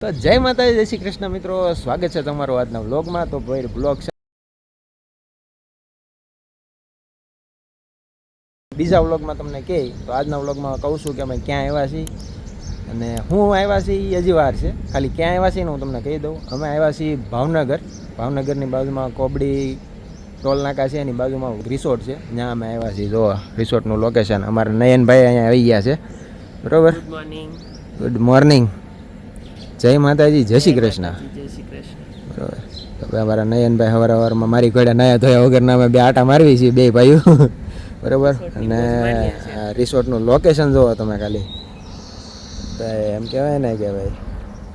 તો જય માતાજી, જય શ્રી કૃષ્ણ મિત્રો, સ્વાગત છે તમારું આજના વ્લોગમાં. તો ભાઈ વ્લોગ છે બીજા વ્લોગમાં તમને કહે તો આજના વ્લોગમાં કહું છું કે અમે ક્યાં આવ્યા છીએ અને હું આવ્યા છીએ હજી વાર છે. ખાલી ક્યાં આવ્યા છીએ ને હું તમને કહી દઉં. અમે આવ્યા છીએ ભાવનગરની બાજુમાં કોબડી ટોલ નાકા છે, એની બાજુમાં રિસોર્ટ છે, ત્યાં અમે આવ્યા છીએ. જો રિસોર્ટનું લોકેશન. અમારા નયનભાઈ અહીંયા આવી ગયા છે. બરોબર, ગુડ મોર્નિંગ, જય માતાજી, જય શ્રી કૃષ્ણ. બરાબર. તો ભાઈ અમારા નયનભાઈ સવારમાં મારી ઘોડે નાયા ધોયા વગરના અમે બે આટા મારવી છીએ, બે ભાઈઓ. બરાબર. અને રિસોર્ટનું લોકેશન જુઓ તમે ખાલી. તો એમ કહેવાય ને કે ભાઈ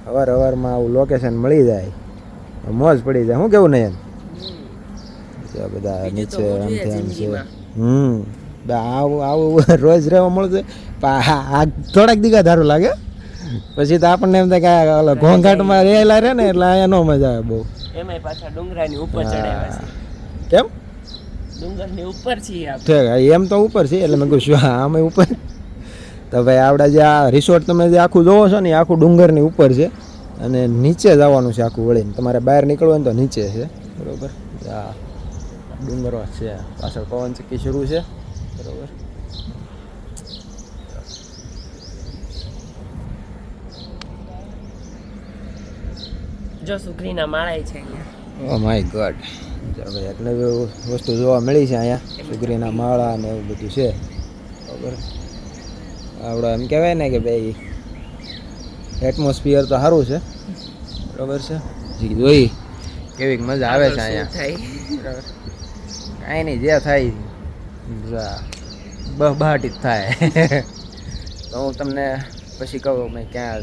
સવારમાં આવું લોકેશન મળી જાય મોજ પડી જાય. શું કેવું નયન? બધા નીચે આમ છે. આવું રોજ રહેવા મળશે. આ થોડાક દીઘા ધારું લાગે, પછી તો આપણને એમ થાય કે ઘોંઘાટમાં રહેલા રહે ને એટલે અહીંયા નો મજા આવે બહુ. એમાંય પાછા ડુંગરાની ઉપર ચડાવ્યા છે. કેમ? ડુંગરની ઉપર છીએ આપણે. એમ તો ઉપર છે એટલે મેં કહ્યું શું આમે ઉપર. તો ભાઈ આપણે જે આ રિસોર્ટ તમે જે આખું જોવો છો ને એ આખું ડુંગરની ઉપર છે અને નીચે જવાનું છે આખું વળીને. તમારે બહાર નીકળવું ને તો નીચે છે. બરાબર. આ ડુંગરો છે, પાછળ પવન ચક્કી શરૂ છે. બરાબર. જો સુગરીના માળા છે અહીંયા. ઓ માય ગોડ, ભાઈ એટલે વસ્તુ જોવા મળી છે અહીંયા. સુગરીના માળા ને એવું બધું છે. બરાબર. આપણે એમ કહેવાય ને કે ભાઈ એટમોસ્ફિયર તો સારું છે. બરાબર છે. જોઈ કેવી મજા આવે છે અહીંયા. બરાબર. કાંઈ નહીં, જે થાય બહાટી જ થાય. તો હું તમને પછી કહું મેં ક્યાં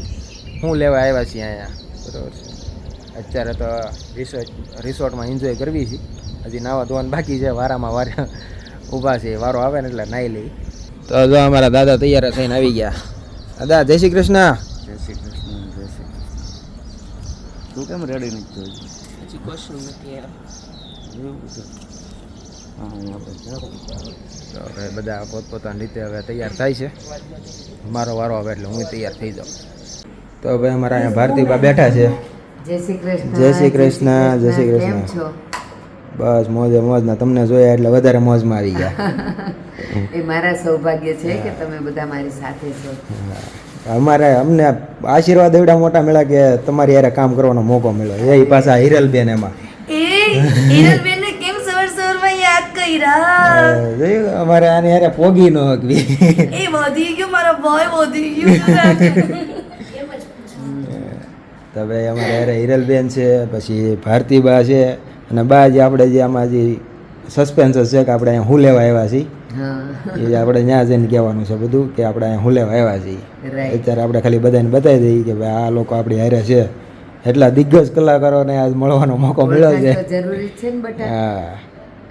શું લેવા આવ્યા છીએ અહીંયા. બરાબર છે. અત્યારે તો રિસોર્ટમાં એન્જોય કરવી છે. હજી નાવા ધોવાનું બાકી છે. વારામાં વારે ઊભા છે, વારો આવે ને એટલે નાહી લઈ. તો જો અમારા દાદા તૈયાર થઈને આવી ગયા. દાદા જય શ્રી કૃષ્ણ. જય શ્રી કૃષ્ણ. જય શ્રી કૃષ્ણ. તું કેમ રેડી નથી થયો? હજી કશું નથી એવું છે. તો હવે બધા પોતપોતાની રીતે હવે તૈયાર થાય છે. મારો વારો આવે એટલે હું તૈયાર થઈ જાઉં. તો હવે અમારા અહીંયા ભારતીબા બેઠા છે. જય શ્રી કૃષ્ણ. જય શ્રી કૃષ્ણ. જય શ્રી કૃષ્ણ. કેમ છો? બસ મોજે મોજના. તમને જોયા એટલે વધારે મોજમાં આવી ગયા. એ મારા સૌભાગ્ય છે કે તમે બધા મારી સાથે છો. અમને આશીર્વાદ એવડા મોટા મળ્યા કે તમારી યારે કામ કરવાનો મોકો મળ્યો. એ પાછા હિરલબેન એમાં. હિરલબેનને કેમ સવારમાં યાદ કર્યા? અમારે આને યારે પોગી ન હકવી. એ વધી ગયો મારો ભાઈ, વધી ગયો. તો ભાઈ અમારે યારે હિરલબેન છે, પછી ભારતીબા છે અને બા જે આપણે જે આમાં જે સસ્પેન્સ છે કે આપણે અહીંયા હું લેવા આવ્યા છીએ એ આપણે ત્યાં જઈને કહેવાનું છે બધું કે આપણે અહીંયા હું લેવા આવ્યા છીએ. અત્યારે આપણે ખાલી બધાને બતાવી દઈએ કે ભાઈ આ લોકો આપણી હારે છે. એટલા દિગ્ગજ કલાકારોને આજ મળવાનો મોકો મળ્યો છે. જરૂરી છે ને બેટા. હા.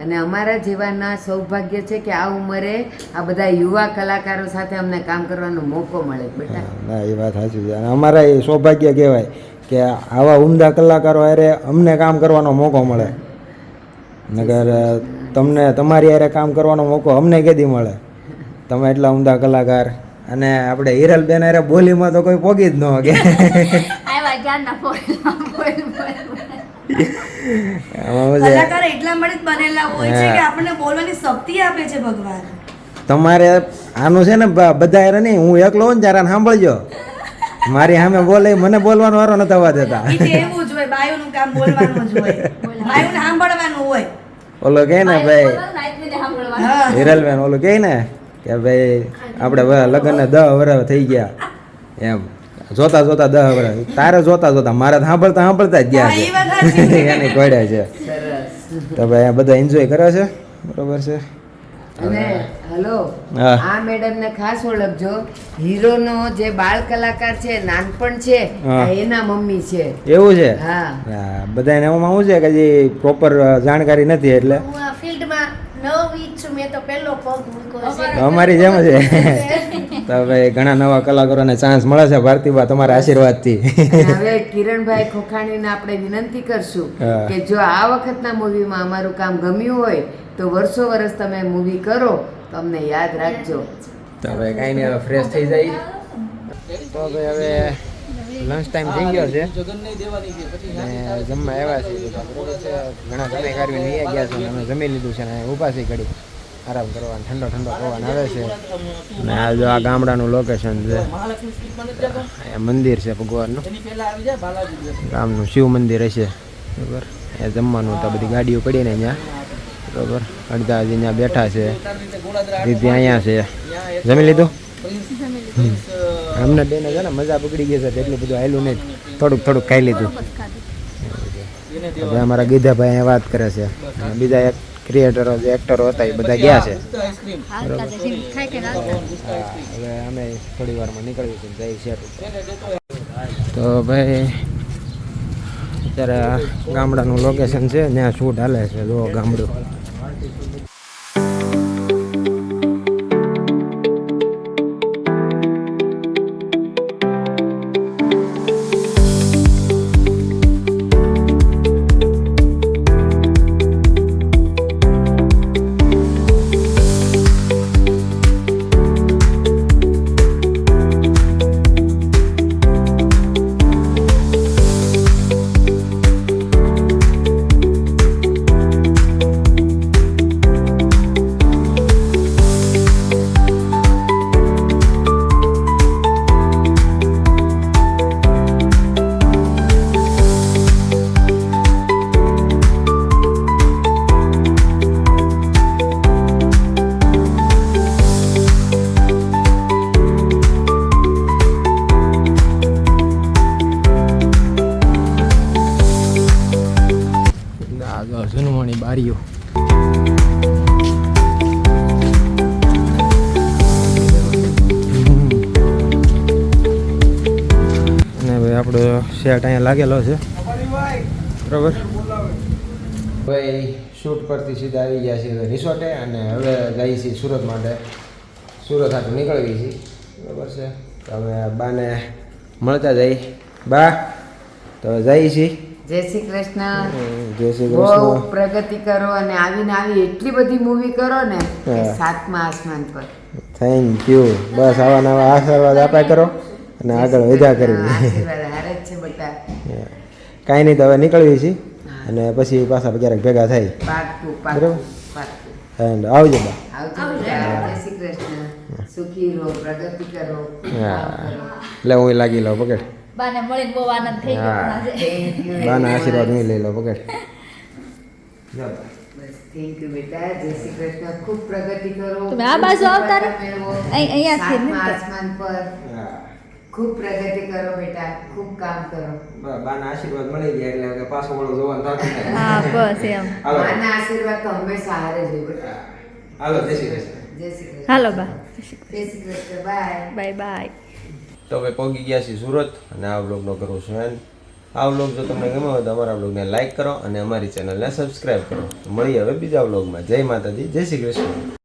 અને અમારા જેવાના સૌભાગ્ય છે કે આ ઉંમરે આ બધા યુવા કલાકારો સાથે અમને કામ કરવાનો મોકો મળે બેટા. ના, એ વાત સાચી છે. અને અમારા એ સૌભાગ્ય કહેવાય કે આવા ઉમદા કલાકારો હારે અમને કામ કરવાનો મોકો મળે. નગર તમને તમારી હારે કામ કરવાનો મોકો અમને કેદી મળે? તમે એટલા ઉમદા કલાકાર. અને આપણે હિરલબેન હારે બોલીમાં તો કોઈ પોગી જ ન શકે. કલાકાર એટલા માટે જ બનેલા હોય છે કે આપણને બોલવાની શક્તિ આપે છે ભગવાન. તમારે આનું છે ને બધા હારે નહીં, હું એકલો હોઉં ને ત્યારે સાંભળજો. મારી સામે બોલે મને બોલવાનો વારો ન થવા દેતા. એવું જ હોય, બાયુનું કામ બોલવાનું જ હોય, બાયુને સાંભળવાનું હોય. ઓલો કે ને ભાઈ હિરલબેન ઓલું કે ને કે ભાઈ આપણે લગ્ન 10 વર્ષ થઈ ગયા એમ. જોતા 10 વર્ષ તારે જોતા મારે સાંભળતા જ ગયા છે. એની કોડ્યા છે. તો ભાઈ બધા એન્જોય કરે છે. બરોબર છે. અને હલો, આ મેડમ ને ખાસ ઓળખજો. હીરોનો જે બાળ કલાકાર છે, નાનપણ છે, એના મમ્મી છે. એવું છે? હા. બધાને એમાં શું છે કે જે પ્રોપર જાણકારી નથી એટલે હું આ ફિલ્ડમાં નવી છું, મેં તો પહેલો પગ મૂક્યો છે. અમારી જેમ છે. તો ભાઈ ઘણા નવા કલાકારોને ચાન્સ મળે છે ભારતીબા તમારા આશીર્વાદથી. હવે કિરણભાઈ ખોખાણીને આપણે વિનંતી કરશું કે જો આ વખતના મૂવીમાં અમારું કામ ગમ્યું હોય તો વર્ષો વર્ષ તમે મૂવી કરો તો અમને યાદ રાખજો. તો હવે કાંઈ નહીં, હવે ફ્રેશ થઈ જાય. તો ભાઈ હવે લંચ ટાઈમ થઈ ગયો છે અને જમવા આવ્યા છે બધા બરોબર છે. ઘણા સમય કાઢવીને અહીંયા ગયા છે અને અમે જમી લીધું છે અને ઊભા છે ઘડી આરામ કરવાનો, ઠંડો ઠંડો પવન આવે છે. અને આ જો આ ગામડાનું લોકેશન છે, અહીંયા મંદિર છે ભગવાનનું, ગામનું શિવ મંદિર હશે બરાબર. અહીંયા જમવાનું તો બધી ગાડીઓ પડી ને અહીંયા બરાબર. અડધા હજી અહીંયા બેઠા છે, દીદી અહીંયા છે. જમી લીધું? અમને બેને છે ને મજા બગડી ગઈ છે, એટલું બધું આવેલું નહીં, થોડુંક થોડુંક ખાઈ લીધું. હવે અમારા ગીધાભાઈ અહીંયા વાત કરે છે અને બીજા એક ક્રિએટરો જે એક્ટરો હતા એ બધા ગયા છે. હવે અમે થોડી વારમાં નીકળીએ છીએ જઈ સેટ. તો ભાઈ અત્યારે આ ગામડાનું લોકેશન છે, ત્યાં શૂટ હાલે છે. જો ગામડું જૂનવાણી બારીઓ. અને ભાઈ આપણો સેટ અહીંયા લાગેલો છે બરાબર. ભાઈ શૂટ પરથી સીધા આવી ગયા છીએ રિસોર્ટે અને હવે જઈએ છીએ સુરત માટે. સુરત આટલું નીકળવી છીએ બરાબર છે. તો હવે બાને મળતા જઈ. બા તો જઈએ છીએ. જય શ્રી કૃષ્ણ. જય શ્રી બહુ કૃષ્ણ. પ્રગતિ કરો અને આવીને આવી એટલી બધી મૂવી કરો ને કે હા. સાતમા આસમાન પર. Thank you. બસ આવા નવા આશીર્વાદ આપ્યા કરો અને આગળ વધ્યા કરવી. આશીર્વાદ હારે જ છે બેટા. કાંઈ નહીં, તો હવે નીકળવી છીએ અને પછી પાછા ક્યારેક ભેગા થાય. પાકું બરાબર. પાકું પાકું. એન્ડ આવજો બા. આવજો બેટા. જય શ્રી કૃષ્ણ. સુખી રહો, પ્રગતિ કરો. હા એટલે હું લાગી લઉં પકડ. બાને મળીને બહુ આનંદ થઈ ગયો હા. આજે. Thank you. બાના આશીર્વાદ હું લઈ લઉં પકડ. બસ થેન્ક યુ બેટા. જય શ્રી કૃષ્ણ. ખૂબ પ્રગતિ કરો. તમે આ બાજુ આવતા રહો. મેળવો. અહીંયાથી સાતમા નહીં. આસમાન પર ખૂબ પ્રગતિ કરો બેટા. ખૂબ કામ કરો. બાના આશીર્વાદ મળી ગયા એટલે હવે પાછો વળો જોવાનું થતું નથી. હા બસ એમ. હાલો માના આશીર્વાદ તો હંમેશા હારે જ હોય બેટા. હાલો જય શ્રી કૃષ્ણ. જય શ્રી કૃષ્ણ. હાલો બા. જય Shri Krishna. Bye. Bye bye. તો હવે પહોંચી ગયા છીએ સુરત અને આ વ્લોગનો કરું છું એન્ડ. આ વ્લોગ જો તમને ગમ્યો હોય તો અમારા વ્લોગને લાઈક કરો અને અમારી ચેનલને સબસ્ક્રાઈબ કરો. મળીએ હવે બીજા વ્લોગમાં. જય માતાજી, જય શ્રી કૃષ્ણ.